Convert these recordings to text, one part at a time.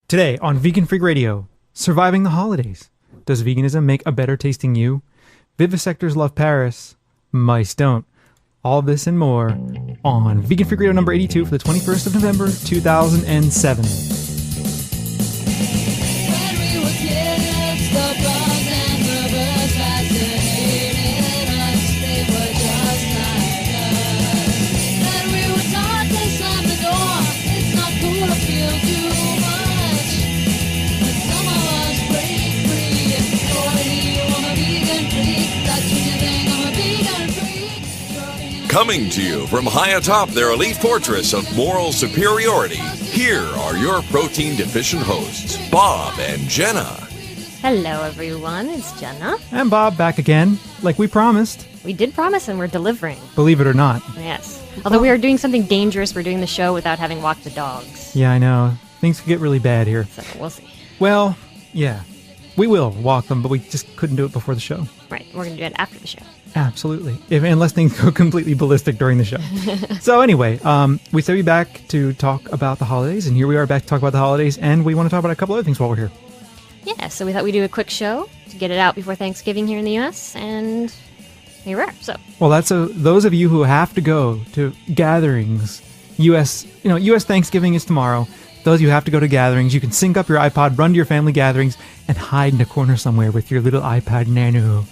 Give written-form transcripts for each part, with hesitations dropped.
Today on Vegan Freak Radio, surviving the holidays. Does veganism make a better tasting you? Vivisectors love Paris. Mice don't. All this and more on Vegan Freak Radio number 82 for the 21st of November, 2007. Coming to you from high atop their elite fortress of moral superiority, here are your protein-deficient hosts, Bob and Jenna. Hello, everyone. It's Jenna. And Bob back again, like we promised. We did promise, and we're delivering. Believe it or not. Yes. Although we are doing something dangerous, we're doing the show without having walked the dogs. Yeah, I know. Things could get really bad here. So we'll see. Well, yeah. We will walk them, but we just couldn't do it before the show. Right. We're going to do it after the show. Absolutely. Unless things go completely ballistic during the show. So anyway, we said we'd be back to talk about the holidays, and here we are back to talk about the holidays, and we want to talk about a couple other things while we're here. Yeah, so we thought we'd do a quick show to get it out before Thanksgiving here in the U.S., and here we are. So, well, that's those of you who have to go to gatherings. U.S. Thanksgiving is tomorrow. Those of you who have to go to gatherings, you can sync up your iPod, run to your family gatherings, and hide in a corner somewhere with your little iPad Nano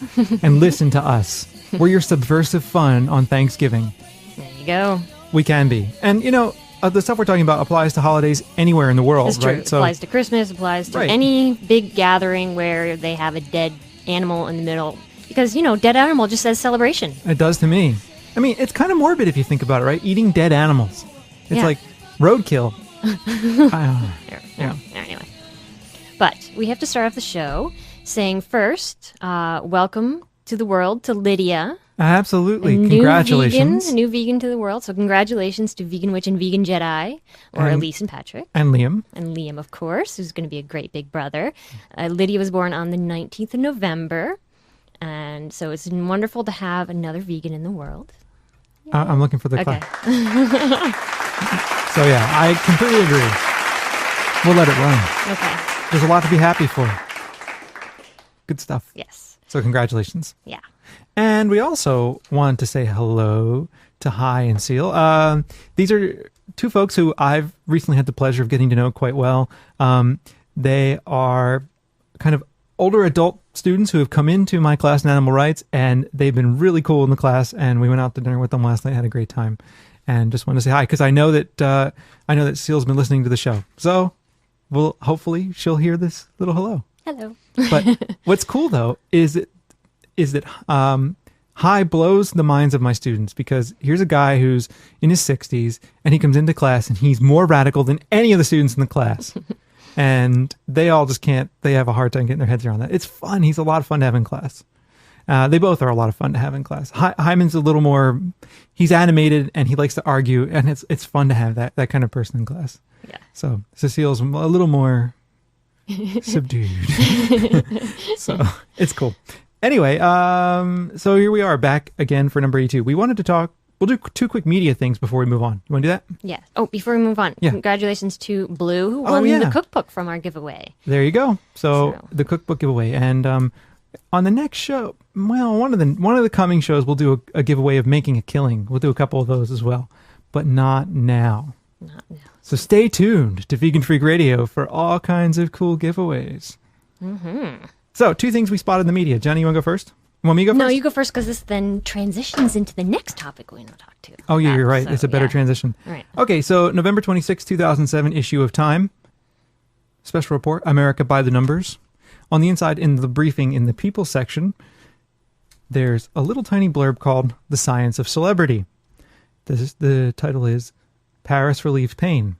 and listen to us. We're your subversive fun on Thanksgiving. There you go. We can be. And, the stuff we're talking about applies to holidays anywhere in the world, It's true. right? It applies to Christmas, applies to any big gathering where they have a dead animal in the middle. Because, dead animal just says celebration. It does to me. I mean, it's kind of morbid if you think about it, right? Eating dead animals. It's like roadkill. Anyway. But we have to start off the show saying first, welcome to the world to Lydia. Absolutely. Congratulations. A new vegan to the world. So congratulations to Vegan Witch and Vegan Jedi, or Elise and Patrick. And Liam. And Liam, of course, who's going to be a great big brother. Lydia was born on the 19th of November. And so it's wonderful to have another vegan in the world. I'm looking for the clap. So yeah, I completely agree. We'll let it run. Okay. There's a lot to be happy for. Good stuff. Yes. So congratulations. Yeah. And we also want to say hello to Hi and Seal. These are two folks who I've recently had the pleasure of getting to know quite well. They are kind of older adult students who have come into my class in animal rights, and they've been really cool in the class, and we went out to dinner with them last night, had a great time. And just want to say hi, because I know that Seal's been listening to the show. So hopefully she'll hear this little hello. Hello. But what's cool though is that Hi blows the minds of my students, because here's a guy who's in his 60s and he comes into class and he's more radical than any of the students in the class. And they all just can't. They have a hard time getting their heads around that. It's fun. He's a lot of fun to have in class. They both are a lot of fun to have in class. Hyman's a little more, he's animated and he likes to argue, and it's fun to have that kind of person in class. Yeah. So Cecile's a little more subdued. So it's cool. Anyway, so here we are back again for number 82. We wanted to talk, we'll do two quick media things before we move on. You want to do that? Yeah. Oh, before we move on, congratulations to Blue, who won the cookbook from our giveaway. There you go. So the cookbook giveaway. And on the next show, well, one of the coming shows, we'll do a giveaway of making a killing. We'll do a couple of those as well, but not now. Not now. So stay tuned to Vegan Freak Radio for all kinds of cool giveaways. Mm-hmm. So, two things we spotted in the media. Johnny, you want to go first? You want me to go first? No, you go first, because this then transitions into the next topic we want to talk to. Oh, yeah, you're right. So, it's a better transition. Right. Okay, so November 26, 2007 issue of Time. Special report, America by the Numbers. On the inside, in the briefing in the People section, there's a little tiny blurb called The Science of Celebrity. The title is Paris Relieves Pain.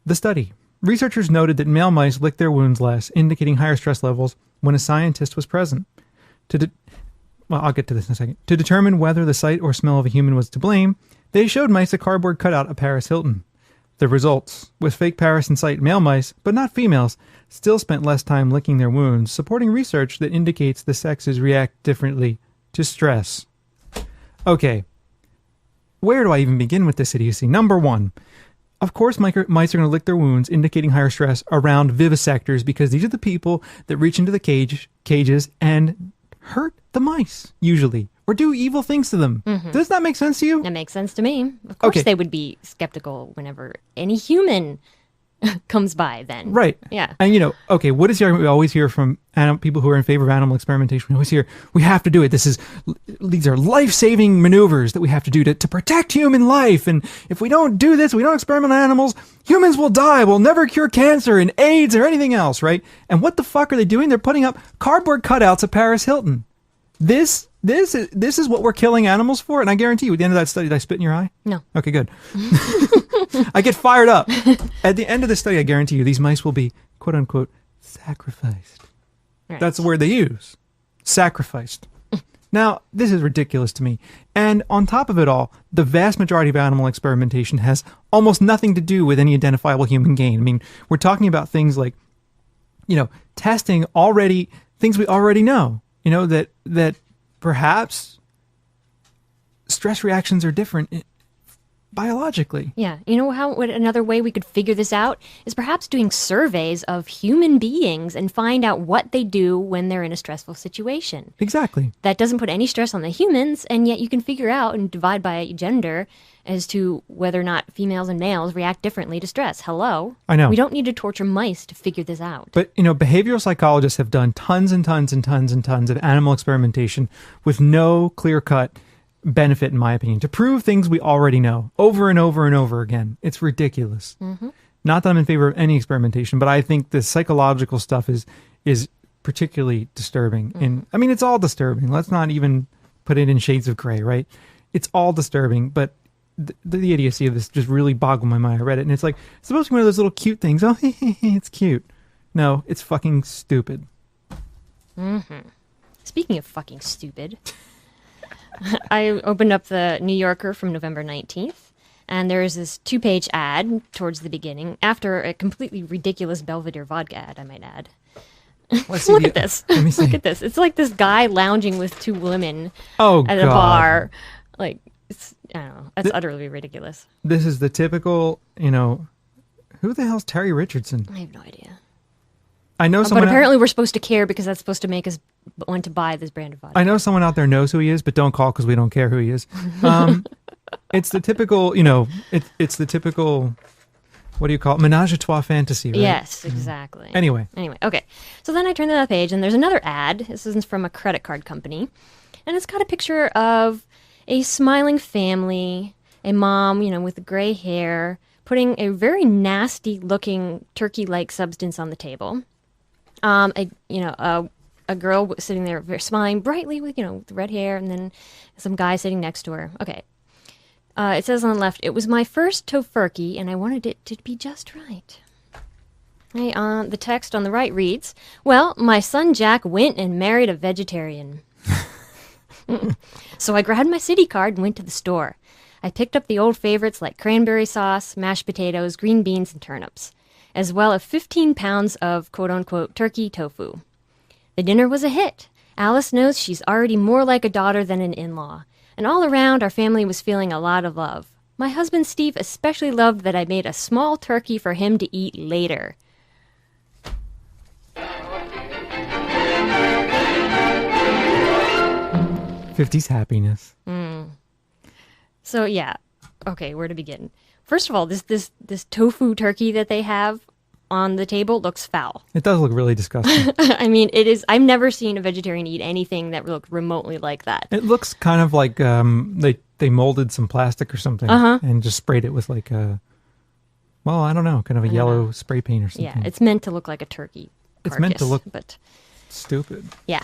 The study. Researchers noted that male mice licked their wounds less, indicating higher stress levels when a scientist was present. I'll get to this in a second. To determine whether the sight or smell of a human was to blame, they showed mice a cardboard cutout of Paris Hilton. The results, with fake Paris in sight, male mice, but not females, still spent less time licking their wounds, supporting research that indicates the sexes react differently to stress. Okay, where do I even begin with this idiocy? Number one, of course, mice are going to lick their wounds, indicating higher stress around vivisectors, because these are the people that reach into the cages and hurt the mice, usually, or do evil things to them. Does that make sense to you? That makes sense to me. Of course, they would be skeptical whenever any human comes by then. Right. Yeah. And, what is the argument we always hear from people who are in favor of animal experimentation? We always hear, we have to do it. These are life-saving maneuvers that we have to do to protect human life. And if we don't do this, we don't experiment on animals, humans will die. We'll never cure cancer and AIDS or anything else, right? And what the fuck are they doing? They're putting up cardboard cutouts of Paris Hilton. This is what we're killing animals for? And I guarantee you, at the end of that study, did I spit in your eye? No. Okay, good. I get fired up. At the end of the study, I guarantee you, these mice will be, quote unquote, sacrificed. Right. That's the word they use. Sacrificed. Now, this is ridiculous to me. And on top of it all, the vast majority of animal experimentation has almost nothing to do with any identifiable human gain. I mean, we're talking about things like, testing things we already know. That perhaps stress reactions are different biologically. Yeah. What another way we could figure this out is perhaps doing surveys of human beings and find out what they do when they're in a stressful situation. Exactly. That doesn't put any stress on the humans, and yet you can figure out and divide by gender as to whether or not females and males react differently to stress. Hello. I know. We don't need to torture mice to figure this out. But, behavioral psychologists have done tons and tons and tons and tons of animal experimentation with no clear-cut benefit, in my opinion, to prove things we already know over and over and over again. It's ridiculous. Not that I'm in favor of any experimentation, but I think the psychological stuff is particularly disturbing. And I mean, it's all disturbing. Let's not even put it in shades of gray, right? It's all disturbing, but the idiocy of this just really boggled my mind. I read it, and it's like, it's supposed to be one of those little cute things. Oh, it's cute. No, it's fucking stupid. Speaking of fucking stupid, I opened up the New Yorker from November 19th, and there is this 2-page ad towards the beginning, after a completely ridiculous Belvedere vodka ad, I might add. Look at this. Let me see. Look at this. It's like this guy lounging with 2 women at a bar. Like, I don't know. That's utterly ridiculous. This is the typical, who the hell's Terry Richardson? I have no idea. I know someone. But apparently we're supposed to care because that's supposed to make us want to buy this brand of vodka. I know someone out there knows who he is, but don't call because we don't care who he is. It's the typical, it's the typical, what do you call it? Menage a trois fantasy, right? Yes, exactly. Anyway, okay. So then I turn to that page, and there's another ad. This is from a credit card company, and it's got a picture of a smiling family, a mom, with gray hair, putting a very nasty-looking turkey-like substance on the table. A girl sitting there smiling brightly with, with red hair, and then some guy sitting next to her. Okay. It says on the left, "It was my first tofurkey, and I wanted it to be just right." Hey, the text on the right reads, "Well, my son Jack went and married a vegetarian." So I grabbed my city card and went to the store. I picked up the old favorites like cranberry sauce, mashed potatoes, green beans, and turnips, as well as 15 pounds of quote-unquote turkey tofu. The dinner was a hit. Alice knows she's already more like a daughter than an in-law. And all around, our family was feeling a lot of love. My husband Steve especially loved that I made a small turkey for him to eat later. '50s happiness. So yeah, okay, where to begin? First of all, this tofu turkey that they have on the table looks foul. It does look really disgusting. I mean, it is. I've never seen a vegetarian eat anything that looked remotely like that. It looks kind of like they molded some plastic or something and just sprayed it with like I don't know, kind of a yellow spray paint or something. Yeah, it's meant to look like a turkey carcass, it's meant to look but stupid. Yeah.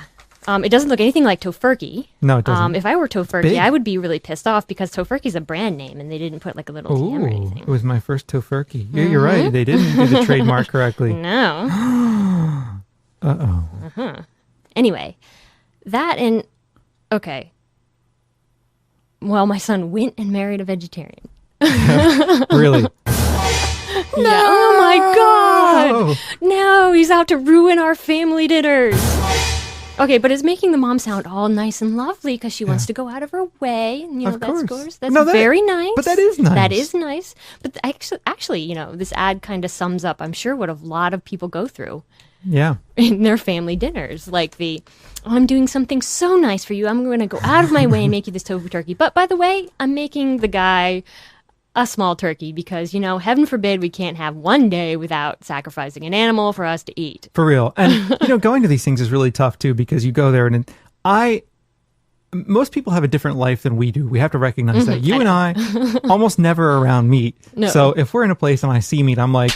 It doesn't look anything like Tofurkey. No, it doesn't. If I were Tofurkey, I would be really pissed off because Tofurkey's a brand name and they didn't put like a little T or anything. It was my first Tofurkey. You're right. They didn't do the trademark correctly. No. Uh-oh. Anyway, that and... Okay. Well, my son went and married a vegetarian. Really? No! Oh my God! No, he's out to ruin our family dinners. Okay, but it's making the mom sound all nice and lovely because she wants to go out of her way. And, Of course. That's No, very nice. But that is nice. That is nice. But actually, this ad kind of sums up, I'm sure, what a lot of people go through Yeah. in their family dinners. Like I'm doing something so nice for you. I'm going to go out of my way and make you this tofu turkey. But by the way, I'm making the guy a small turkey because, heaven forbid we can't have one day without sacrificing an animal for us to eat. For real. And, going to these things is really tough, too, because you go there and most people have a different life than we do. We have to recognize that. You and I almost never around meat. No. So if we're in a place and I see meat, I'm like,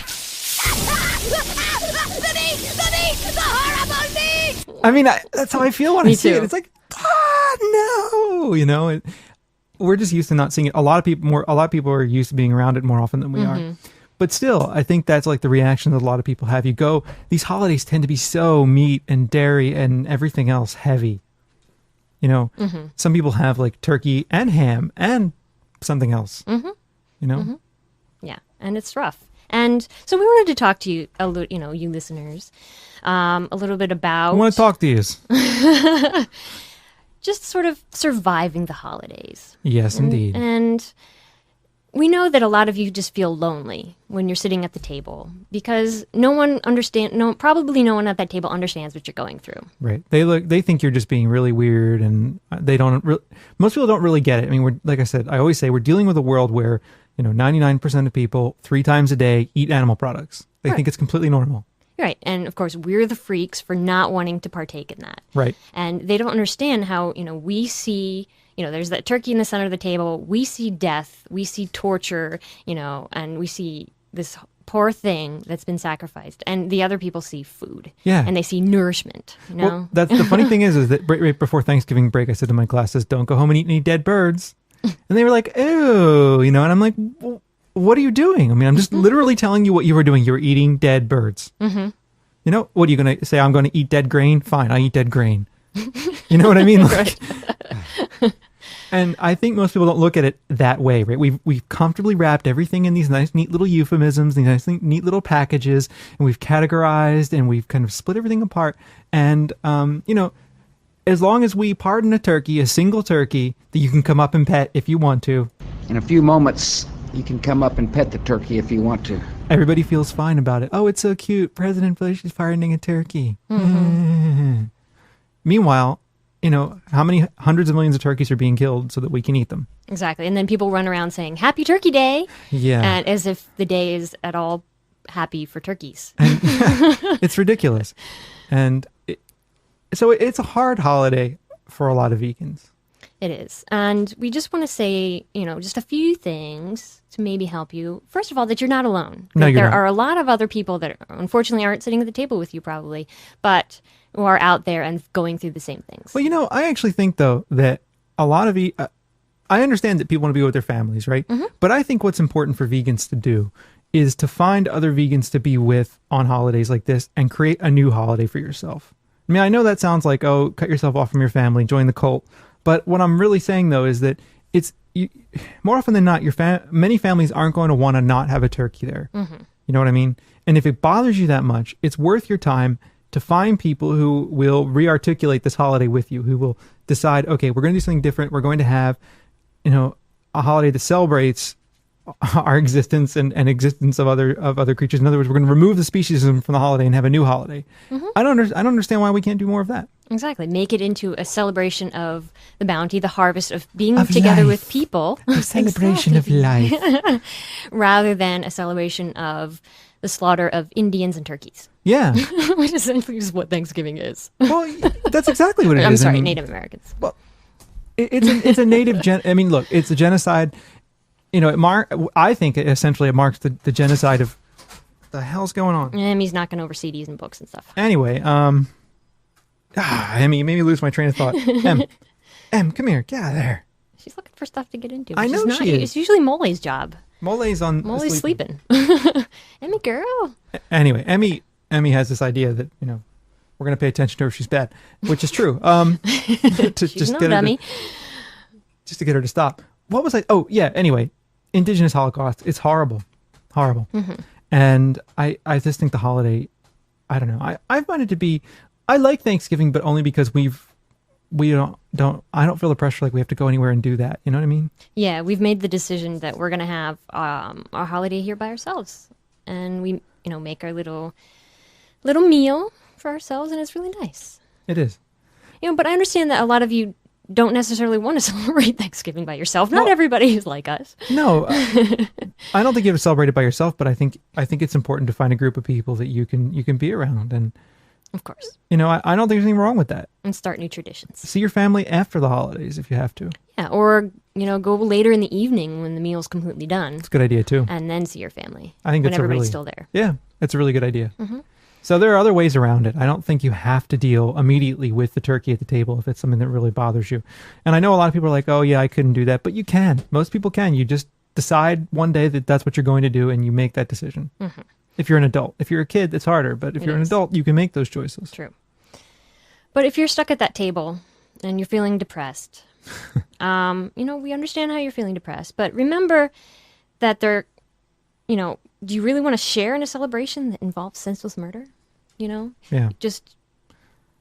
I mean, that's how I feel when I see it. It's like, no, we're just used to not seeing it. A lot of people are used to being around it more often than we are. But still, I think that's like the reaction that a lot of people have. These holidays tend to be so meat and dairy and everything else heavy. Some people have like turkey and ham and something else. Yeah, and it's rough. And so we wanted to talk to you, you listeners, a little bit about... I want to talk to you. Just sort of surviving the holidays. Yes, indeed. And we know that a lot of you just feel lonely when you're sitting at the table because probably no one at that table understands what you're going through. Right. They think you're just being really weird, and most people don't really get it. I mean, like I said, I always say we're dealing with a world where 99% of people 3 times a day eat animal products. They think it's completely normal. Right. And of course, we're the freaks for not wanting to partake in that. Right. And they don't understand how, we see, there's that turkey in the center of the table. We see death. We see torture, and we see this poor thing that's been sacrificed. And the other people see food. Yeah. And they see nourishment, Well, that's the funny thing is that right before Thanksgiving break, I said to my classes, don't go home and eat any dead birds. And they were like, ew, and I'm like, well, what are you doing? I mean, I'm just literally telling you what you were doing. You were eating dead birds. What are you going to say? I'm going to eat dead grain? Fine, I eat dead grain. You know what I mean? Like, and I think most people don't look at it that way, right? We've comfortably wrapped everything in these nice, neat little euphemisms, these nice, neat little packages, and we've categorized and we've kind of split everything apart. And, as long as we pardon a single turkey, that you can come up and pet if you want to. In a few moments, you can come up and pet the turkey if you want to. Everybody feels fine about it. Oh, it's so cute. President Bush is pardoning a turkey. Meanwhile, how many hundreds of millions of turkeys are being killed so that we can eat them? Exactly. And then people run around saying, Happy Turkey Day. Yeah. And as if the day is at all happy for turkeys. It's ridiculous. And so it's a hard holiday for a lot of vegans. It is. And we just want to say, just a few things to maybe help you. First of all, that you're not alone. No, you're there not. are a lot of other people that unfortunately aren't sitting at the table with you probably, but who are out there and going through the same things. Well, I actually think, though, that a lot of I understand that people want to be with their families, right? But I think what's important for vegans to do is to find other vegans to be with on holidays like this and create a new holiday for yourself. I mean, I know that sounds like, cut yourself off from your family, join the cult. But what I'm really saying, though, is that more often than not, many families aren't going to want to not have a turkey there. You know what I mean? And if it bothers you that much, it's worth your time to find people who will re-articulate this holiday with you, who will decide, okay, we're going to do something different. We're going to have, a holiday that celebrates our existence and existence of other creatures. In other words, we're going to remove the speciesism from the holiday and have a new holiday. I don't understand why we can't do more of that. Exactly. Make it into a celebration of the bounty, the harvest of being together with people. A celebration of life. Rather than a celebration of the slaughter of Indians and turkeys. Yeah. Which essentially is what Thanksgiving is. Well, that's exactly what it is. I'm sorry, Native Americans. Well, it's a native look, it's a genocide. I think essentially it marks the genocide of the hell's going on. He's knocking over CDs and books and stuff. Anyway, Emmy, you made me lose my train of thought. Em, come here, get out of there. She's looking for stuff to get into. I know she is. It's usually Mole's job. Mole's sleeping. Emmy girl. Anyway, Emmy has this idea that we're going to pay attention to her if she's bad, which is true. She's no dummy. Just to get her to stop. What was I? Oh yeah. Anyway, Indigenous Holocaust. It's horrible. And I just think the holiday. I don't know. I find it to be. I like Thanksgiving, but only because we don't I don't feel the pressure like we have to go anywhere and do that. You know what I mean? Yeah, we've made the decision that we're gonna have our holiday here by ourselves, and we make our little meal for ourselves, and it's really nice. It is. But I understand that a lot of you don't necessarily want to celebrate Thanksgiving by yourself. Not everybody is like us. No, I don't think you have to celebrate it by yourself, but I think it's important to find a group of people that you can be around, and of course, I don't think there's anything wrong with that. And start new traditions. See your family after the holidays if you have to. Yeah, or go later in the evening when the meal's completely done. It's a good idea too. And then see your family. I think when that's everybody's still there. Yeah, it's a really good idea. Mm-hmm. So there are other ways around it. I don't think you have to deal immediately with the turkey at the table if it's something that really bothers you. And I know a lot of people are like, oh yeah, I couldn't do that. But you can. Most people can. You just decide one day that that's what you're going to do and you make that decision. Mm-hmm. If you're an adult. If you're a kid, it's harder. But if you're an adult, you can make those choices. True. But if you're stuck at that table and you're feeling depressed, we understand how you're feeling depressed. But remember that do you really want to share in a celebration that involves senseless murder? Yeah. Just.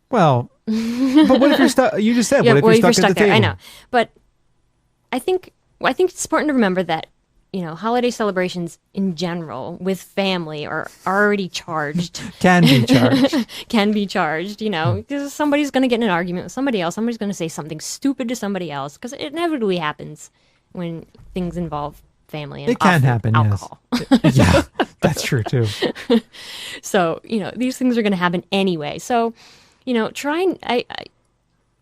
Well, but what if you're stuck? You just said, Yeah, what if you're stuck at the there? table? I know. But I think it's important to remember that, holiday celebrations in general with family are already charged. Can be charged. Can be charged, because somebody's going to get in an argument with somebody else. Somebody's going to say something stupid to somebody else, because it inevitably happens when things involve family and it can happen, alcohol. Yes. Yeah, that's true too. So, these things are going to happen anyway. So,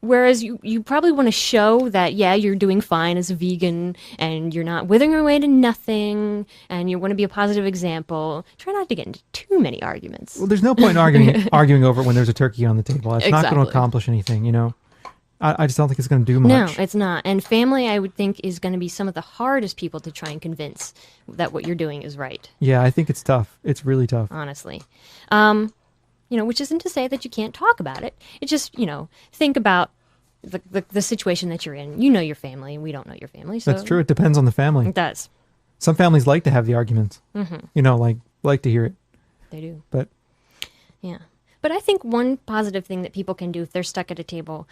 whereas you probably want to show that, yeah, you're doing fine as a vegan and you're not withering away to nothing and you want to be a positive example, try not to get into too many arguments. Well, there's no point in arguing over it when there's a turkey on the table. It's not going to accomplish anything, I just don't think it's going to do much. No, it's not. And family, I would think, is going to be some of the hardest people to try and convince that what you're doing is right. Yeah, I think it's tough. It's really tough. Honestly. Which isn't to say that you can't talk about it. It's just, think about the situation that you're in. You know your family, and we don't know your family. So that's true. It depends on the family. It does. Some families like to have the arguments. Mm-hmm. Like to hear it. They do. But yeah. But I think one positive thing that people can do if they're stuck at a table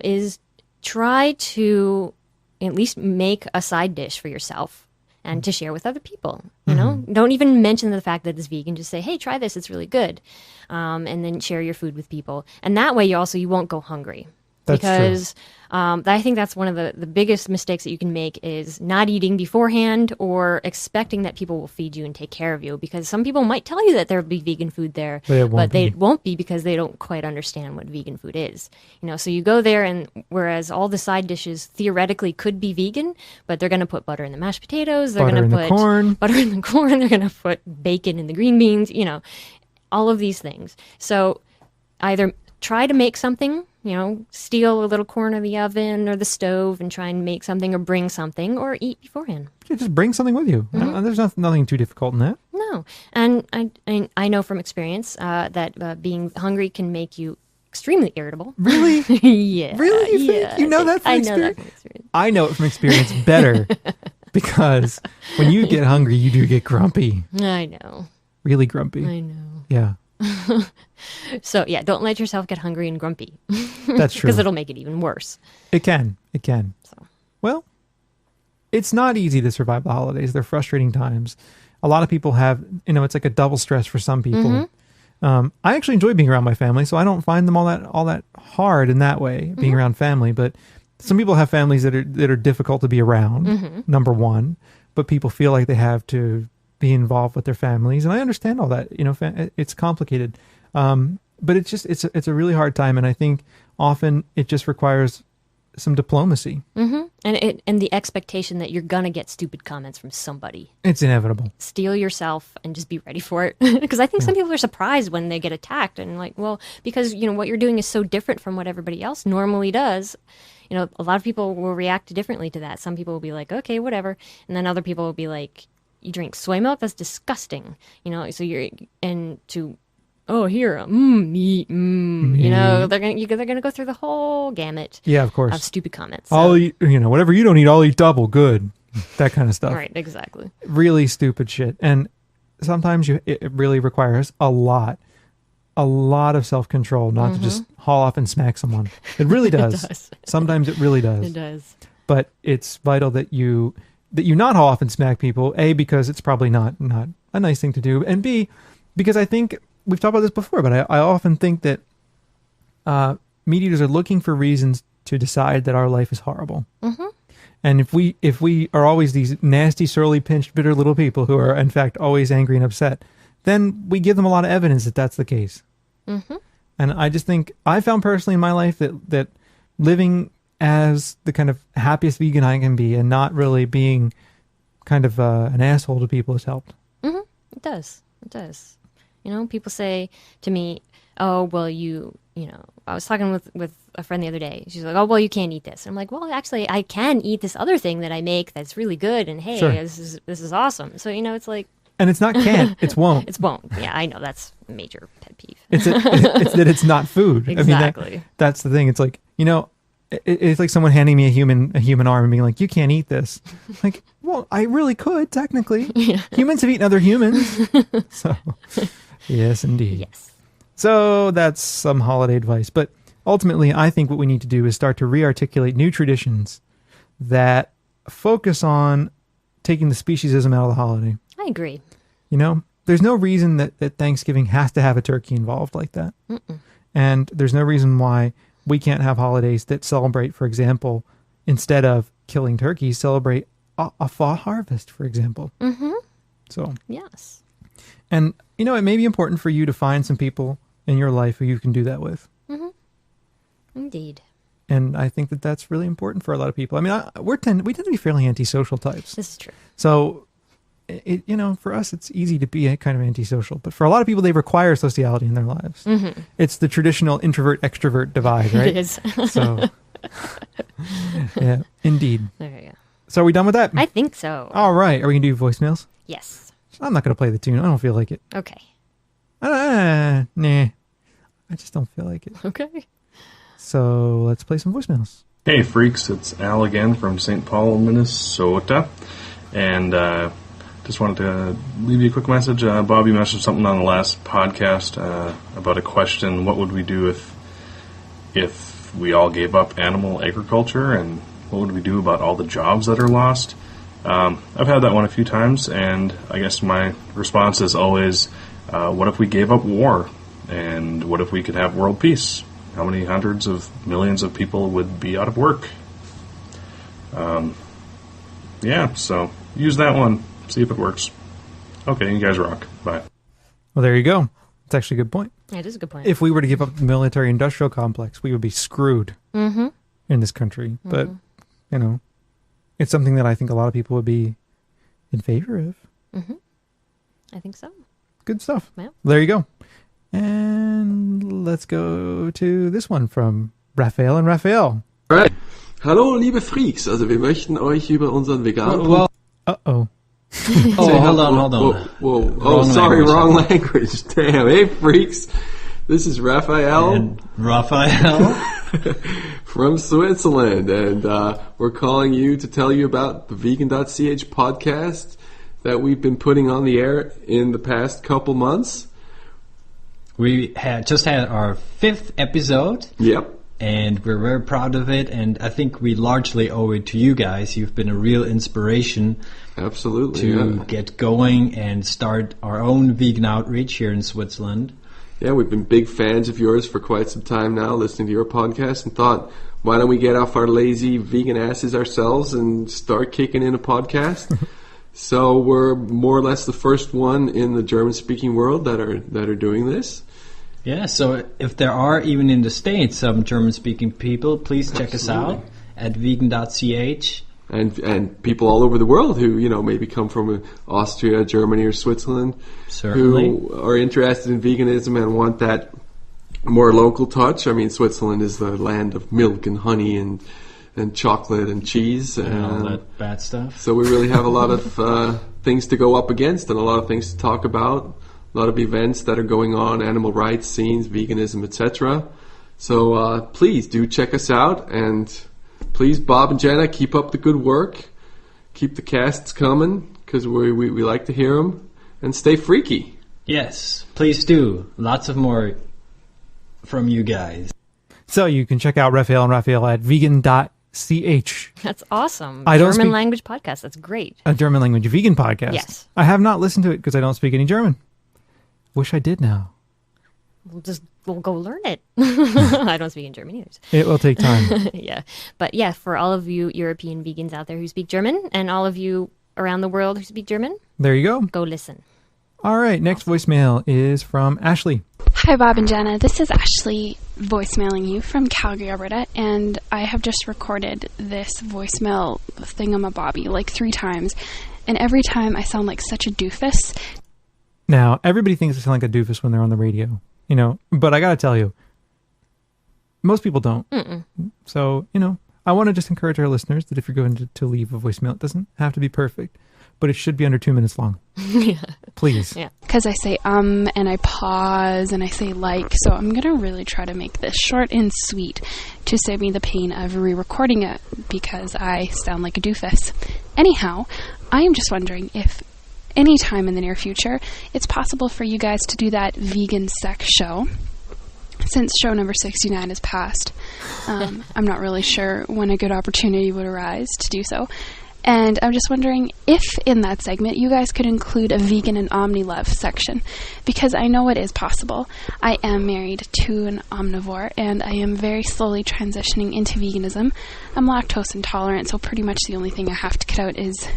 is try to at least make a side dish for yourself and to share with other people. Don't even mention the fact that it's vegan. Just say, hey, try this. It's really good. And then share your food with people. And that way you won't go hungry. That's because I think that's one of the biggest mistakes that you can make is not eating beforehand or expecting that people will feed you and take care of you, because some people might tell you that there'll be vegan food there, but they won't be because they don't quite understand what vegan food is. So you go there, and whereas all the side dishes theoretically could be vegan, but they're going to put butter in the mashed potatoes, they're going to put butter in the corn, they're going to put bacon in the green beans, all of these things. So either try to make something, steal a little corn of the oven or the stove and try and make something or bring something, or eat beforehand. Yeah, just bring something with you. Mm-hmm. There's nothing too difficult in that. No. And I know from experience that being hungry can make you extremely irritable. Really? Yeah. Really? You think? You know that from experience? I know that from experience. I know it from experience better because when you get hungry, you do get grumpy. I know. Really grumpy. I know. Yeah. So, yeah, don't let yourself get hungry and grumpy. That's true. Because it'll make it even worse. It can. So. Well, it's not easy to survive the holidays. They're frustrating times. A lot of people have, it's like a double stress for some people. Mm-hmm. I actually enjoy being around my family, so I don't find them all that hard in that way, being around family. But some people have families that are difficult to be around, number one. But people feel like they have to be involved with their families, and I understand all that. It's complicated, but it's a really hard time, and I think often it just requires some diplomacy. Mm-hmm. And the expectation that you're gonna get stupid comments from somebody. It's inevitable. Steel yourself and just be ready for it, because I think some people are surprised when they get attacked, and because what you're doing is so different from what everybody else normally does. A lot of people will react differently to that. Some people will be like, okay, whatever, and then other people will be like, you drink soy milk? That's disgusting. So you're meat. They're gonna go through the whole gamut. Yeah, of course. Of stupid comments. So. I'll eat, whatever you don't eat, I'll eat double. Good, that kind of stuff. Right, exactly. Really stupid shit, and sometimes it really requires a lot a lot of self-control not to just haul off and smack someone. It really does. It does. Sometimes it really does. It does. But it's vital that you not haul off and smack people, A, because it's probably not a nice thing to do, and B, because I think, we've talked about this before, but I often think that meat eaters are looking for reasons to decide that our life is horrible. Mm-hmm. And if we are always these nasty, surly, pinched, bitter little people who are, in fact, always angry and upset, then we give them a lot of evidence that that's the case. Mm-hmm. And I just think, I found personally in my life that living as the kind of happiest vegan I can be and not really being kind of an asshole to people has helped. Mm-hmm. It does. It does. You know, people say to me, oh, well, you know, I was talking with a friend the other day. She's like, oh, well, you can't eat this. I'm like, well, actually, I can eat this other thing that I make that's really good. And hey, Sure. this is awesome. So, you know, it's like. And it's not can't, it's won't. It's won't. Yeah, I know. That's a major pet peeve. It's that it's not food. Exactly. I mean, that's the thing. It's like, you know, it's like someone handing me a human arm and being like, you can't eat this. Like, well, I really could, technically. Yeah. Humans have eaten other humans. So, yes, indeed. Yes. So that's some holiday advice. But ultimately, I think what we need to do is start to re-articulate new traditions that focus on taking the speciesism out of the holiday. I agree. You know, there's no reason that Thanksgiving has to have a turkey involved like that. Mm-mm. And there's no reason why we can't have holidays that celebrate, for example, instead of killing turkeys, celebrate a fall harvest, for example. Mm-hmm. So, yes. And, you know, it may be important for you to find some people in your life who you can do that with. Mm-hmm. Indeed. And I think that that's really important for a lot of people. I mean, we tend to be fairly antisocial types. This is true. So, you know, for us, it's easy to be a kind of antisocial. But for a lot of people, they require sociality in their lives. Mm-hmm. It's the traditional introvert-extrovert divide, right? It is. So, yeah, indeed. There you go. So are we done with that? I think so. All right. Are we going to do voicemails? Yes. I'm not going to play the tune. I don't feel like it. Okay. Nah. I just don't feel like it. Okay. So let's play some voicemails. Hey, freaks. It's Al again from St. Paul, Minnesota. And just wanted to leave you a quick message. Bobby mentioned something on the last podcast about a question, what would we do if we all gave up animal agriculture, and what would we do about all the jobs that are lost? I've had that one a few times, and I guess my response is always, what if we gave up war? And what if we could have world peace? How many hundreds of millions of people would be out of work? Yeah, so use that one. See if it works. Okay, you guys rock. Bye. Well, there you go. It's actually a good point. Yeah, it is a good point. If we were to give up the military-industrial complex, we would be screwed in this country. Mm-hmm. But, you know, it's something that I think a lot of people would be in favor of. Mm-hmm. I think so. Good stuff. Yeah. There you go. And let's go to this one from Raphael and Raphael. Right. Hallo, liebe Freaks. Also, wir möchten euch über unseren veganen... Uh-oh. Oh, hold on. Whoa. Oh, sorry, wrong language. Damn. Hey, Freaks. This is Raphael. And Raphael. From Switzerland. And we're calling you to tell you about the Vegan.ch podcast that we've been putting on the air in the past couple months. We just had our 5th episode. Yep. And we're very proud of it, and I think we largely owe it to you guys. You've been a real inspiration. Absolutely, to get going and start our own vegan outreach here in Switzerland. Yeah, we've been big fans of yours for quite some time now, listening to your podcast, and thought, why don't we get off our lazy vegan asses ourselves and start kicking in a podcast? So we're more or less the first one in the German-speaking world that are doing this. Yeah, so if there are, even in the States, some German-speaking people, please check us out at vegan.ch. And people all over the world who, you know, maybe come from Austria, Germany, or Switzerland, certainly, who are interested in veganism and want that more local touch. I mean, Switzerland is the land of milk and honey and chocolate and cheese. And all that bad stuff. So we really have a lot of things to go up against and a lot of things to talk about. A lot of events that are going on, animal rights scenes, veganism, etc. So please do check us out, and please, Bob and Jenna, keep up the good work. Keep the casts coming, because we like to hear them, and stay freaky. Yes, please do. Lots of more from you guys. So you can check out Raphael and Raphael at vegan.ch. That's awesome. I don't German speak- language podcast. That's great. A German language vegan podcast. Yes. I have not listened to it because I don't speak any German. Wish I did now. We'll go learn it. I don't speak in German either. It will take time. Yeah. But yeah, for all of you European vegans out there who speak German and all of you around the world who speak German, There you go. go listen. All right. Next voicemail is from Ashley. Hi, Bob and Jenna. This is Ashley voicemailing you from Calgary, Alberta, and I have just recorded this voicemail thingamabobby like 3 times, and every time I sound like such a doofus. Now, everybody thinks they sound like a doofus when they're on the radio, but I got to tell you, most people don't. Mm-mm. So, I want to just encourage our listeners that if you're going to leave a voicemail, it doesn't have to be perfect, but it should be under 2 minutes long. Yeah. Please. Yeah. Because I say and I pause and I say like, so I'm going to really try to make this short and sweet to save me the pain of re-recording it because I sound like a doofus. Anyhow, I am just wondering if any time in the near future it's possible for you guys to do that vegan sex show. Since show number 69 has passed, I'm not really sure when a good opportunity would arise to do so. And I'm just wondering if in that segment you guys could include a vegan and omnilove section, because I know it is possible. I am married to an omnivore, and I am very slowly transitioning into veganism. I'm lactose intolerant, so pretty much the only thing I have to cut out is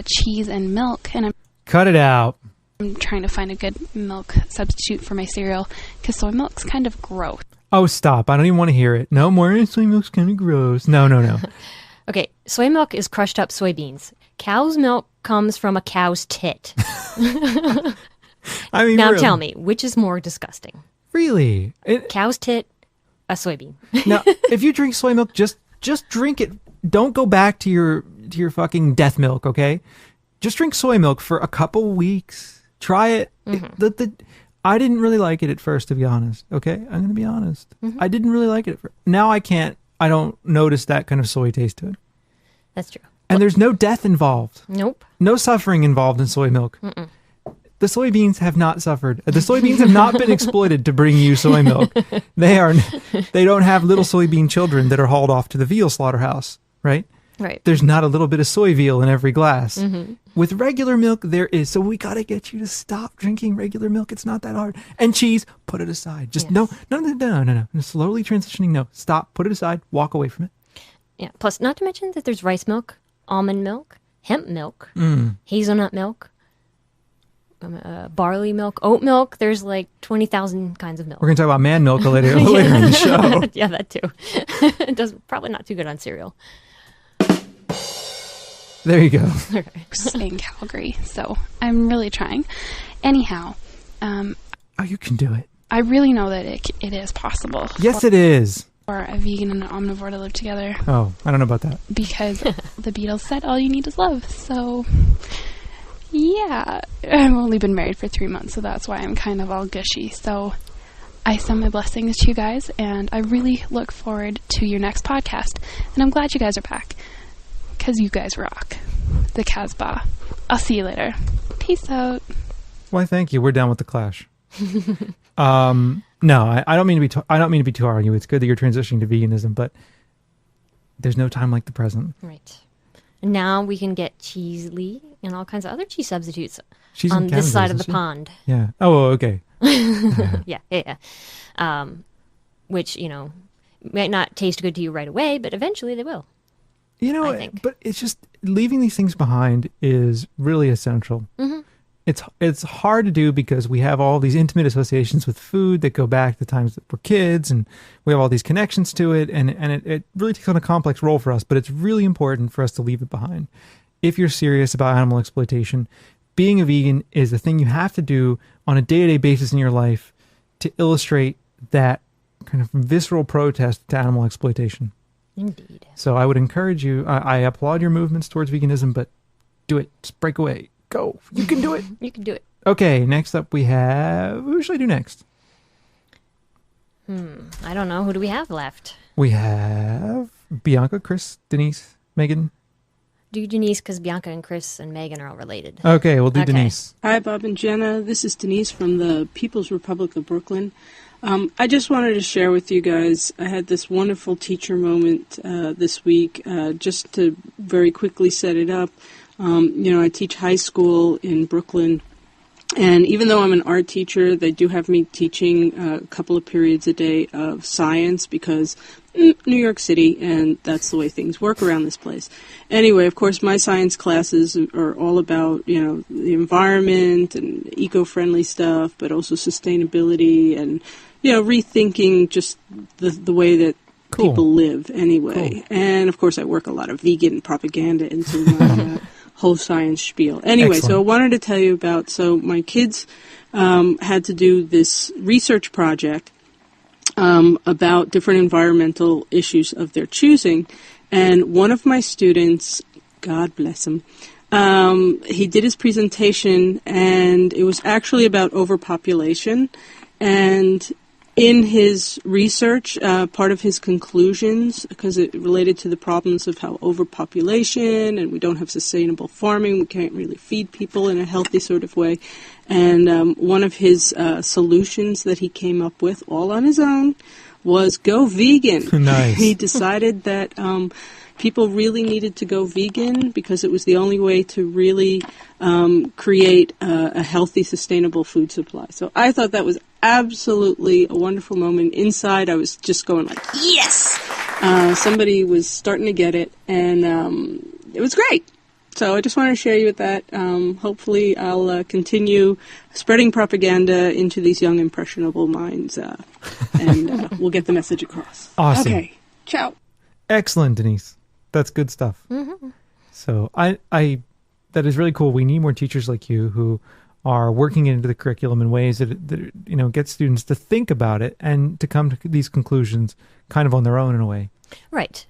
cheese and milk. And Cut it out. I'm trying to find a good milk substitute for my cereal, because soy milk's kind of gross. Oh, stop. I don't even want to hear it. No more. Soy milk's kind of gross. No. Okay, soy milk is crushed up soybeans. Cow's milk comes from a cow's tit. I mean, Now really. tell me, which is more disgusting? Really? Cow's tit, a soybean. Now, if you drink soy milk, just drink it. Don't go back to your fucking death milk, okay? Just drink soy milk for a couple weeks. Try it. Mm-hmm. I didn't really like it at first, to be honest. Okay, I'm going to be honest. Mm-hmm. I didn't really like it at first. Now I can't. I don't notice that kind of soy taste to it. That's true. And there's no death involved. Nope. No suffering involved in soy milk. Mm-mm. The soybeans have not suffered. The soybeans have not been exploited to bring you soy milk. They don't have little soybean children that are hauled off to the veal slaughterhouse, right? Right. There's not a little bit of soy veal in every glass. Mm-hmm. With regular milk, there is. So we got to get you to stop drinking regular milk. It's not that hard. And cheese, put it aside. Just Yes. no. Slowly transitioning. No, stop. Put it aside. Walk away from it. Yeah. Plus, not to mention that there's rice milk, almond milk, hemp milk, Mm. hazelnut milk, barley milk, oat milk. There's like 20,000 kinds of milk. We're going to talk about man milk later in the show. Yeah, that too. It does probably not too good on cereal. There you go. in Calgary, so I'm really trying. Anyhow, Oh, you can do it. I really know that it is possible Yes, it is. for a vegan and an omnivore to live together, Oh, I don't know about that. because the Beatles said all you need is love. So, yeah, I've only been married for 3 months, so that's why I'm kind of all gushy. So I send my blessings to you guys, and I really look forward to your next podcast. And I'm glad you guys are back, because you guys rock. The Casbah. I'll see you later. Peace out. Why, thank you. We're down with the Clash. No, I don't mean to be. I don't mean to be too hard on you. It's good that you're transitioning to veganism, but there's no time like the present. Right. And now we can get Cheesely and all kinds of other cheese substitutes She's on in this Canada, side of the isn't she? pond. Yeah. Oh, okay. Yeah. Which, might not taste good to you right away, but eventually they will. I think. But it's just leaving these things behind is really essential. Mm-hmm. It's hard to do because we have all these intimate associations with food that go back to times that we're kids, and we have all these connections to it, and it really takes on a complex role for us, but it's really important for us to leave it behind. If you're serious about animal exploitation, being a vegan is the thing you have to do on a day-to-day basis in your life to illustrate that kind of visceral protest to animal exploitation. Indeed. So I would encourage you, I applaud your movements towards veganism, but do it. Just break away. Go. You can do it. You can do it. Okay, next up we have... Who should I do next? I don't know. Who do we have left? We have Bianca, Chris, Denise, Megan. do Denise because Bianca and Chris and Megan are all related. Okay, we'll do Okay. Denise. Hi, Bob and Jenna. This is Denise from the People's Republic of Brooklyn. I just wanted to share with you guys, I had this wonderful teacher moment this week, just to very quickly set it up. I teach high school in Brooklyn, and even though I'm an art teacher, they do have me teaching a couple of periods a day of science because New York City, and that's the way things work around this place. Anyway, of course, my science classes are all about, the environment and eco-friendly stuff, but also sustainability and, rethinking just the way that Cool. people live anyway. Cool. And, of course, I work a lot of vegan propaganda into my whole science spiel. Anyway, Excellent. so I wanted to tell you about, my kids had to do this research project about different environmental issues of their choosing. And one of my students, God bless him, he did his presentation, and it was actually about overpopulation. And in his research, part of his conclusions, because it related to the problems of how overpopulation and we don't have sustainable farming, we can't really feed people in a healthy sort of way. And one of his solutions that he came up with, all on his own, was go vegan. Nice. He decided that people really needed to go vegan because it was the only way to really create a healthy, sustainable food supply. So I thought that was absolutely a wonderful moment. Inside, I was just going like, yes! Somebody was starting to get it, and it was great. So I just wanted to share you with that. Hopefully I'll continue spreading propaganda into these young, impressionable minds, and we'll get the message across. Awesome. Okay. Ciao. Excellent, Denise. That's good stuff. Mm-hmm. So I that is really cool. We need more teachers like you who are working into the curriculum in ways that get students to think about it and to come to these conclusions kind of on their own in a way. Right.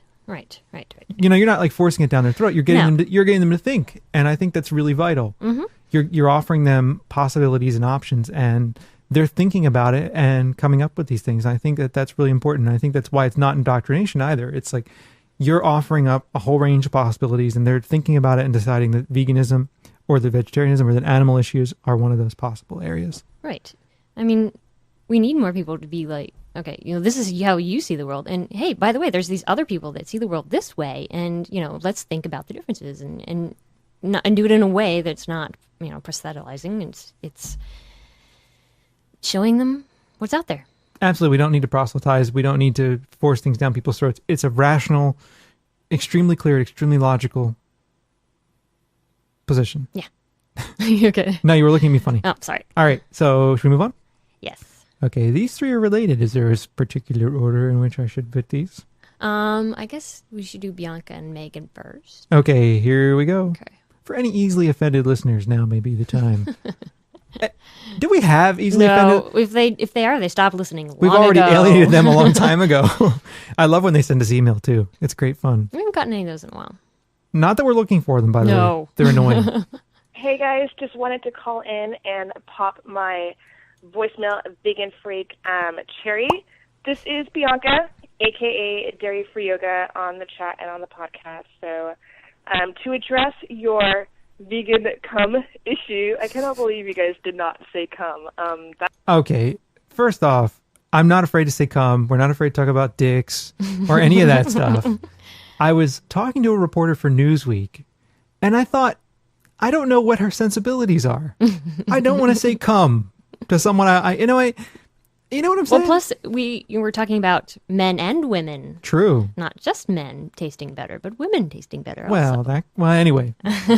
You're not like forcing it down their throat. You're getting No. you're getting them to think, and I think that's really vital. Mm-hmm. You're offering them possibilities and options, and they're thinking about it and coming up with these things. I think that that's really important. And I think that's why it's not indoctrination either. It's like you're offering up a whole range of possibilities, and they're thinking about it and deciding that veganism or the vegetarianism or that animal issues are one of those possible areas. Right. I mean, we need more people to be like, okay, this is how you see the world. And hey, by the way, there's these other people that see the world this way. And, let's think about the differences and do it in a way that's not, proselytizing. It's showing them what's out there. Absolutely. We don't need to proselytize. We don't need to force things down people's throats. It's a rational, extremely clear, extremely logical position. Yeah. Okay. No, you were looking at me funny. Oh, sorry. All right. So should we move on? Yes. Okay. These three are related. Is there a particular order in which I should put these? I guess we should do Bianca and Megan first. Okay. Here we go. Okay. For any easily offended listeners, now may be the time. Do we have easily offended? No, if they are, they stopped listening long We've already ago. alienated them a long time ago. I love when they send us email too. It's great fun. We haven't gotten any of those in a while. Not that we're looking for them, by the way. No. They're annoying. Hey guys, just wanted to call in and pop my voicemail, Vegan Freak Cherry. This is Bianca, aka Dairy Free Yoga, on the chat and on the podcast. So to address your vegan cum issue, I cannot believe you guys did not say cum. Okay, first off, I'm not afraid to say cum. We're not afraid to talk about dicks or any of that stuff. I was talking to a reporter for Newsweek, and I thought, I don't know what her sensibilities are. I don't want to say cum to someone you know what I'm saying? Well, plus we were talking about men and women. True. Not just men tasting better, but women tasting better Well, also. Anyway.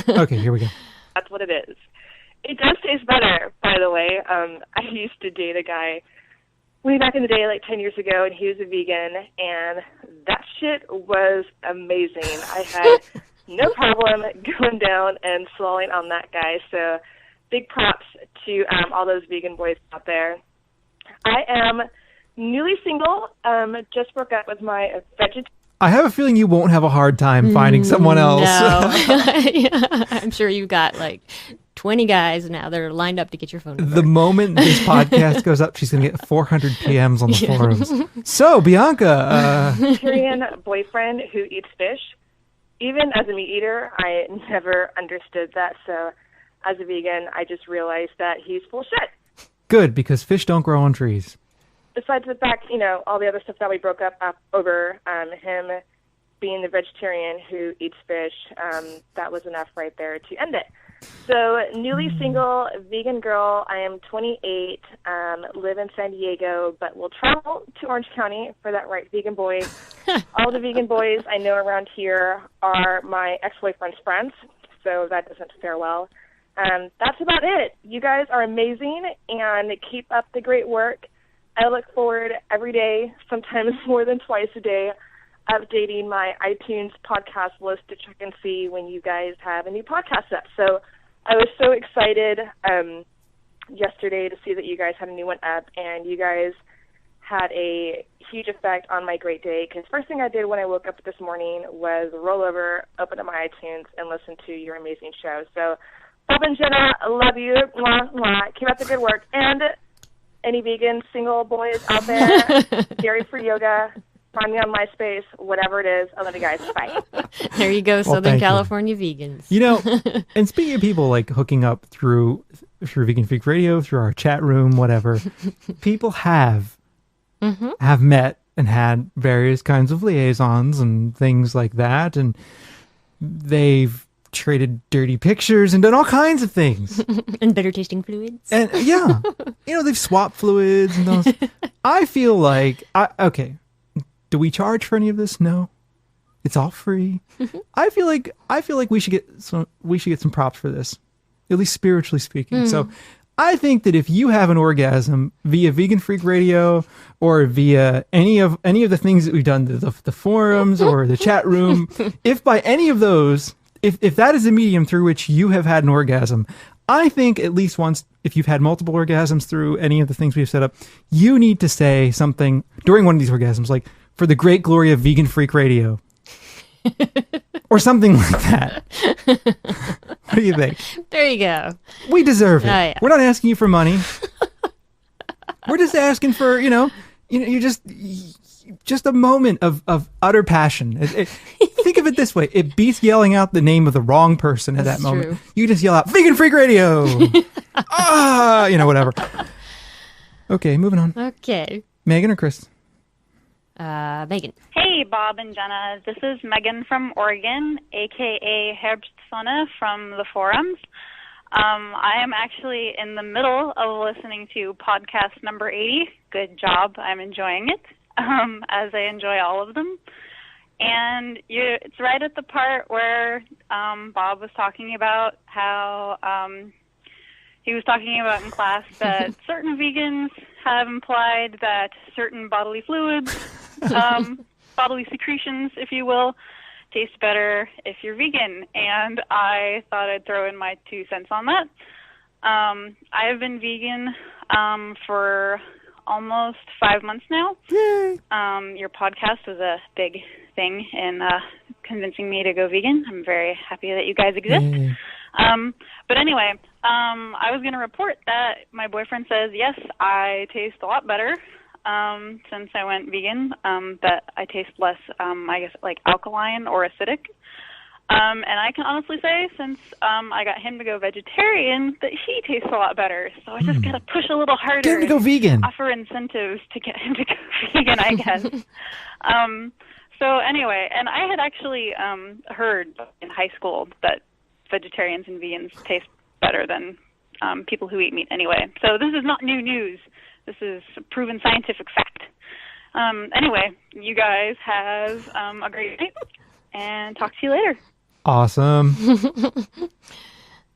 Okay, here we go. That's what it is. It does taste better, by the way. I used to date a guy way back in the day, like 10 years ago, and he was a vegan, and that shit was amazing. I had no problem going down and swallowing on that guy. So big props to all those vegan boys out there. I am newly single, just broke up with my vegetarian. I have a feeling you won't have a hard time finding someone else. No. Yeah, I'm sure you've got like 20 guys now that are lined up to get your phone number. The moment this podcast goes up, she's going to get 400 PMs on the forums. So, Bianca. Vegetarian boyfriend who eats fish. even as a meat eater, I never understood that. So as a vegan, I just realized that he's full shit. Good, because fish don't grow on trees. Besides the fact, all the other stuff that we broke up over, him being the vegetarian who eats fish, that was enough right there to end it. So, newly single, vegan girl. I am 28, live in San Diego, but will travel to Orange County for that right vegan boy. All the vegan boys I know around here are my ex-boyfriend's friends, so that doesn't fare well. That's about it. You guys are amazing, and keep up the great work. I look forward every day, sometimes more than twice a day, updating my iTunes podcast list to check and see when you guys have a new podcast up. So I was so excited yesterday to see that you guys had a new one up, and you guys had a huge effect on my great day, because first thing I did when I woke up this morning was roll over, open up my iTunes, and listen to your amazing show. So Bob and Jenna, I love you. Mwah, mwah. Keep up the good work. And any vegan single boys out there, dairy-free yoga, find me on MySpace, whatever it is. I love you guys. Bye. There you go, Southern California vegans. And speaking of people like hooking up through Vegan Freak Radio, through our chat room, whatever, people have met and had various kinds of liaisons and things like that, and they've traded dirty pictures and done all kinds of things. And better tasting fluids. And they've swapped fluids and those. I feel like, okay, do we charge for any of this? No, it's all free. I feel like we should get some props for this, at least spiritually speaking. So I think that if you have an orgasm via Vegan Freak Radio or via any of the things that we've done, the forums or the chat room, if by any of those, if that is the medium through which you have had an orgasm, I think at least once, if you've had multiple orgasms through any of the things we've set up, you need to say something during one of these orgasms, like, for the great glory of Vegan Freak Radio. Or something like that. What do you think? There you go. We deserve it. Oh, yeah. We're not asking you for money. We're just asking for, you just a moment of utter passion. Think of it this way. It beats yelling out the name of the wrong person at that moment. True. You just yell out, Vegan Freak Radio! Whatever. Okay, moving on. Okay. Megan or Chris? Megan. Hey, Bob and Jenna. This is Megan from Oregon, a.k.a. Herbstsonne from the forums. I am actually in the middle of listening to podcast number 80. Good job. I'm enjoying it, as I enjoy all of them. And it's right at the part where Bob was talking about how he was talking about in class that certain vegans have implied that certain bodily fluids, bodily secretions, if you will, taste better if you're vegan. And I thought I'd throw in my 2 cents on that. I have been vegan for almost 5 months now. Yay. Your podcast was a big thing in convincing me to go vegan. I'm very happy that you guys exist. Yay. But anyway, I was going to report that my boyfriend says, yes, I taste a lot better since I went vegan, that I taste less, I guess, like alkaline or acidic. And I can honestly say, since I got him to go vegetarian, that he tastes a lot better. So I just got to push a little harder. Get him to go vegan. Offer incentives to get him to go vegan, I guess. So anyway, and I had actually heard in high school that vegetarians and vegans taste better than people who eat meat anyway. So this is not new news. This is proven scientific fact. Anyway, you guys have a great night, and talk to you later. Awesome.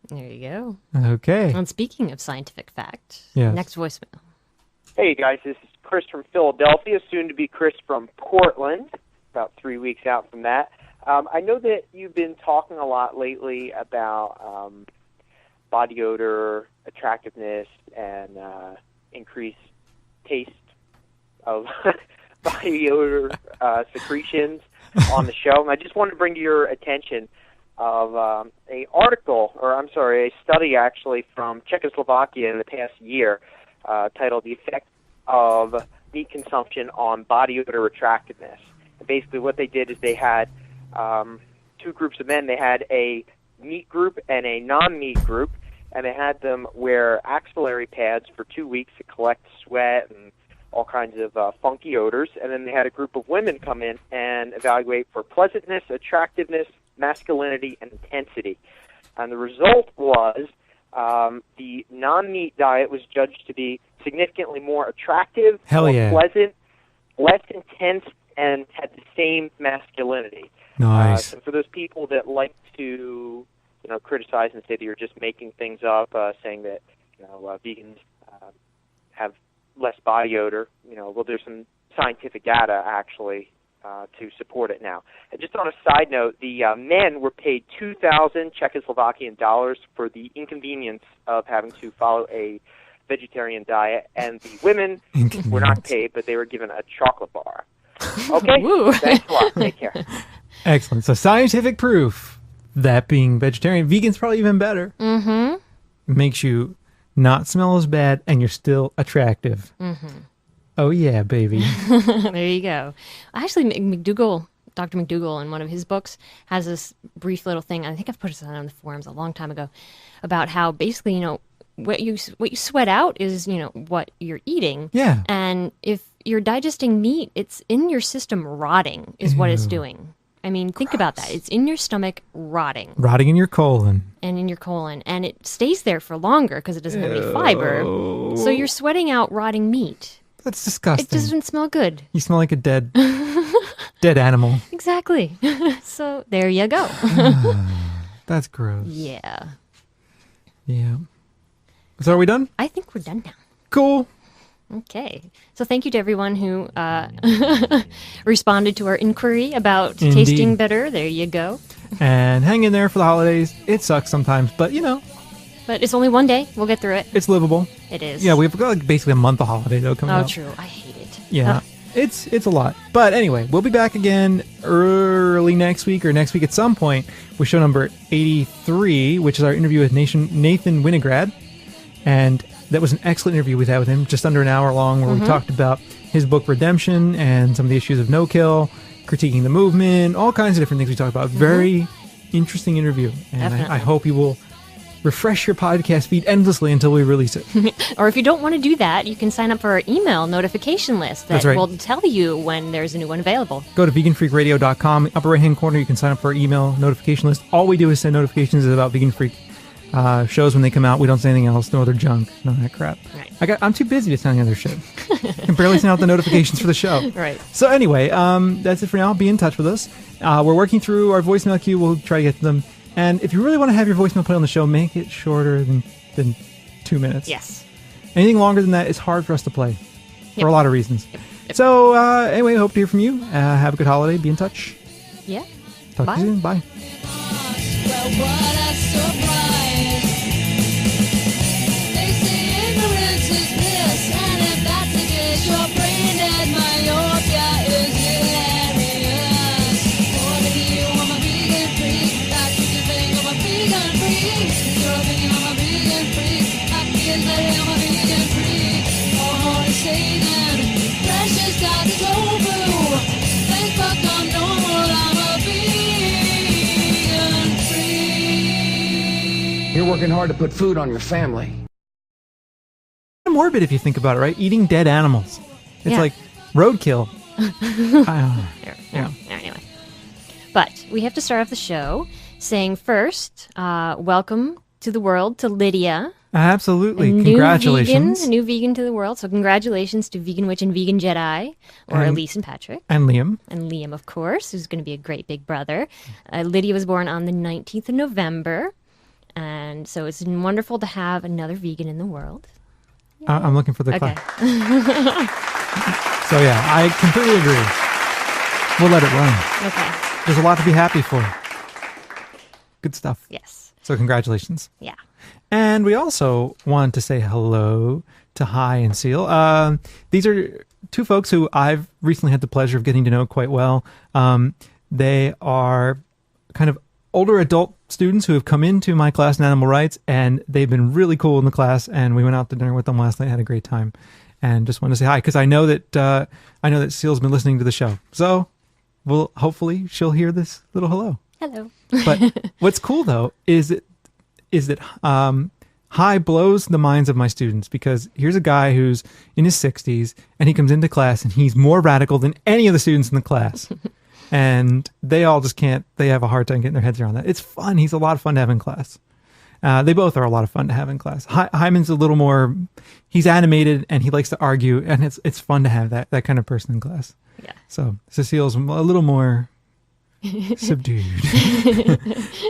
There you go. Okay. And speaking of scientific fact, Yes. next voicemail. Hey guys, this is Chris from Philadelphia, soon to be Chris from Portland, about 3 weeks out from that. I know that you've been talking a lot lately about body odor, attractiveness, and increased taste of body odor secretions on the show. And I just wanted to bring to your attention of a study actually from Czechoslovakia in the past year titled The Effect of Meat Consumption on Body Odor Attractiveness. And basically what they did is they had two groups of men. They had a meat group and a non-meat group, and they had them wear axillary pads for 2 weeks to collect sweat and all kinds of funky odors. And then they had a group of women come in and evaluate for pleasantness, attractiveness, masculinity, and intensity. And the result was the non-meat diet was judged to be significantly more attractive, Hell more yeah. pleasant, less intense, and had the same masculinity. Nice. So for those people that like to, criticize and say that you're just making things up, saying that, vegans have less body odor, well, there's some scientific data actually to support it now. And just on a side note, the men were paid 2,000 Czechoslovakian dollars for the inconvenience of having to follow a vegetarian diet, and the women were not paid, but they were given a chocolate bar. Okay, thanks a lot. Take care. Excellent. So scientific proof that being vegetarian, vegan's probably even better. Mm-hmm. Makes you not smell as bad, and you're still attractive. Mm-hmm. Oh yeah, baby. There you go. Actually, Dr. McDougall, in one of his books, has this brief little thing. I think I've put it on the forums a long time ago about how basically, what you sweat out is, what you're eating. Yeah. And if you're digesting meat, it's in your system rotting is what it's doing. I mean, think about that. It's in your stomach rotting. Rotting in your colon. And in your colon. And it stays there for longer because it doesn't have any fiber. So you're sweating out rotting meat. That's disgusting. It doesn't smell good. You smell like a dead animal. Exactly. So there you go. That's gross. Yeah. Yeah. So are we done? I think we're done now. Cool. Okay. So thank you to everyone who responded to our inquiry about tasting better. There you go. And hang in there for the holidays. It sucks sometimes, but But it's only one day. We'll get through it. It's livable. It is. Yeah, we've got basically a month of holiday though coming up. Oh, true. I hate it. Yeah. It's a lot. But anyway, we'll be back again early next week or next week at some point with show number 83, which is our interview with Nathan Winograd. And that was an excellent interview we had with him, just under an hour long, where we talked about his book Redemption and some of the issues of no-kill, critiquing the movement, all kinds of different things we talked about. Very interesting interview. And I hope you will refresh your podcast feed endlessly until we release it. Or if you don't want to do that, you can sign up for our email notification list that will tell you when there's a new one available. Go to veganfreakradio.com. Upper right-hand corner, you can sign up for our email notification list. All we do is send notifications about Vegan Freak shows when they come out. We don't say anything else. No other junk. None of that crap. Right. I'm too busy to send any other shit. I can barely send out the notifications for the show. Right. So anyway, that's it for now. Be in touch with us. We're working through our voicemail queue. We'll try to get to them. And if you really want to have your voicemail played on the show, make it shorter than 2 minutes. Yes. Anything longer than that is hard for us to play for a lot of reasons. Yep. So anyway, hope to hear from you. Have a good holiday. Be in touch. Yeah. Talk to you soon. Bye. Well, what a surprise. They say ignorance is bliss, and if that's the case, your brain dead myopia is hilarious. What do you want a vegan freak? That's what you think of a vegan freak. Your opinion on a vegan freak. Happy as they I'm a vegan freak. Oh, holy Satan, precious God is tofu. Thank fuck I'm normal, I'm a vegan freak. You're working hard to put food on your family. Morbid if you think about it, right? Eating dead animals. It's like roadkill. Anyway. But we have to start off the show saying first, welcome to the world to Lydia. Absolutely. Congratulations. A new vegan to the world. So congratulations to Vegan Witch and Vegan Jedi, or Elise and Patrick. And Liam. And Liam, of course, who's going to be a great big brother. Lydia was born on the 19th of November. And so it's wonderful to have another vegan in the world. I'm looking for the Okay. clap. So yeah, I completely agree. We'll let it run. Okay. There's a lot to be happy for. Good stuff. Yes. So congratulations. Yeah. And we also want to say hello to Hi and Seal. These are two folks who I've recently had the pleasure of getting to know quite well. They are kind of older adult students who have come into my class in animal rights, and they've been really cool in the class. And we went out to dinner with them last night, had a great time, and just want to say hi because I know that Seal's been listening to the show. So, hopefully she'll hear this little hello. Hello. But what's cool though is that high blows the minds of my students, because here's a guy who's in his 60s and he comes into class and he's more radical than any of the students in the class. And they all just can't, they have a hard time getting their heads around that. It's fun. He's a lot of fun to have in class. They both are a lot of fun to have in class. Hyman's a little more, he's animated and he likes to argue, and it's fun to have that kind of person in class. Yeah. So Cecile's a little more subdued.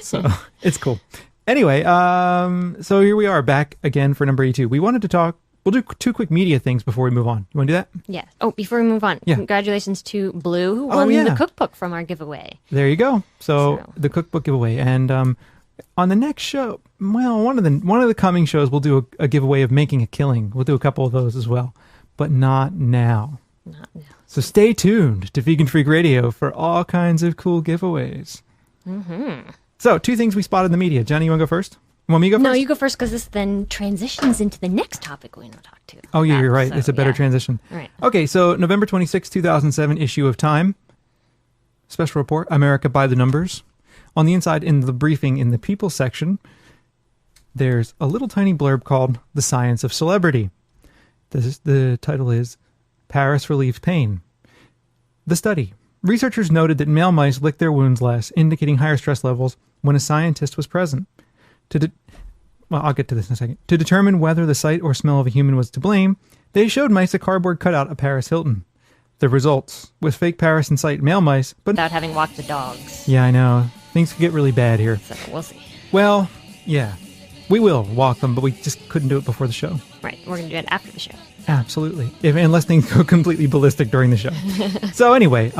So it's cool. Anyway, so here we are back again for number 82. We wanted to talk, we'll do 2 quick media things before we move on. You want to do that? Yeah. Oh, before we move on, Yeah. congratulations to Blue, who won the cookbook from our giveaway. There you go. So the cookbook giveaway. And on the next show, well, one of the coming shows, we'll do a giveaway of making a killing. We'll do a couple of those as well, but not now. Not now. So stay tuned to Vegan Freak Radio for all kinds of cool giveaways. Mm-hmm. So 2 things we spotted in the media. Johnny, you want to go first? You want me to go first? No, you go first, because this then transitions into the next topic we're going to talk to. Oh, yeah, you're right. So, It's a better transition. All right. Okay, so November 26, 2007 issue of Time. Special report, America by the Numbers. On the inside, in the briefing in the People section, there's a little tiny blurb called The Science of Celebrity. The title is Paris Relieves Pain. The study. Researchers noted that male mice licked their wounds less, indicating higher stress levels when a scientist was present. Well, I'll get to this in a second. To determine whether the sight or smell of a human was to blame, they showed mice a cardboard cutout of Paris Hilton. The results, with fake Paris in sight male mice, but without having walked the dogs. Yeah, I know. Things could get really bad here. So we'll see. Well, yeah. We will walk them, but we just couldn't do it before the show. Right. We're going to do it after the show. Absolutely. Unless things go completely ballistic during the show. So anyway,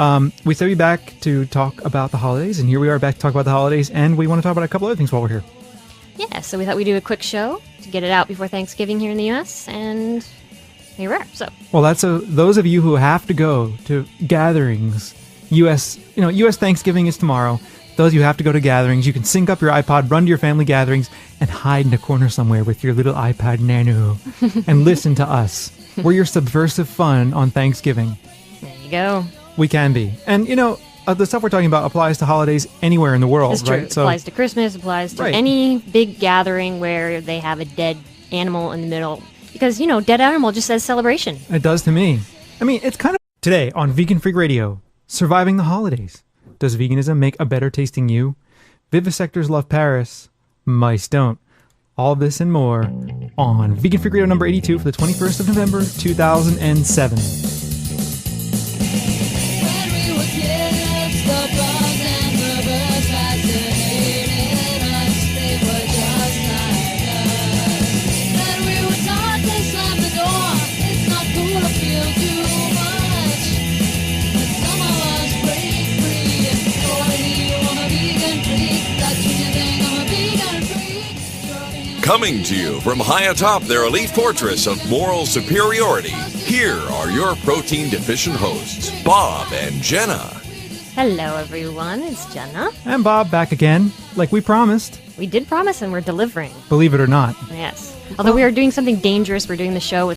we said we'd be back to talk about the holidays, and here we are back to talk about the holidays, and we want to talk about a couple other things while we're here. Yeah, so we thought we'd do a quick show to get it out before Thanksgiving here in the U.S., and here we are. So, well, that's those of you who have to go to gatherings. U.S. Thanksgiving is tomorrow. Those of you who have to go to gatherings, you can sync up your iPod, run to your family gatherings, and hide in a corner somewhere with your little iPod Nano and listen to us. We're your subversive fun on Thanksgiving. There you go. We can be. And, the stuff we're talking about applies to holidays anywhere in the world, It's true. right? It applies to Christmas, applies to any big gathering where they have a dead animal in the middle. Because, dead animal just says celebration. It does to me. I mean, it's kind of... Today on Vegan Freak Radio, surviving the holidays. Does veganism make a better tasting you? Vivisectors love Paris. Mice don't. All this and more on Vegan Freak Radio number 82 for the 21st of November, 2007. Coming to you from high atop their elite fortress of moral superiority, here are your protein-deficient hosts, Bob and Jenna. Hello, everyone. It's Jenna. And Bob, back again, like we promised. We did promise, and we're delivering. Believe it or not. Yes. Although we are doing something dangerous. We're doing the show with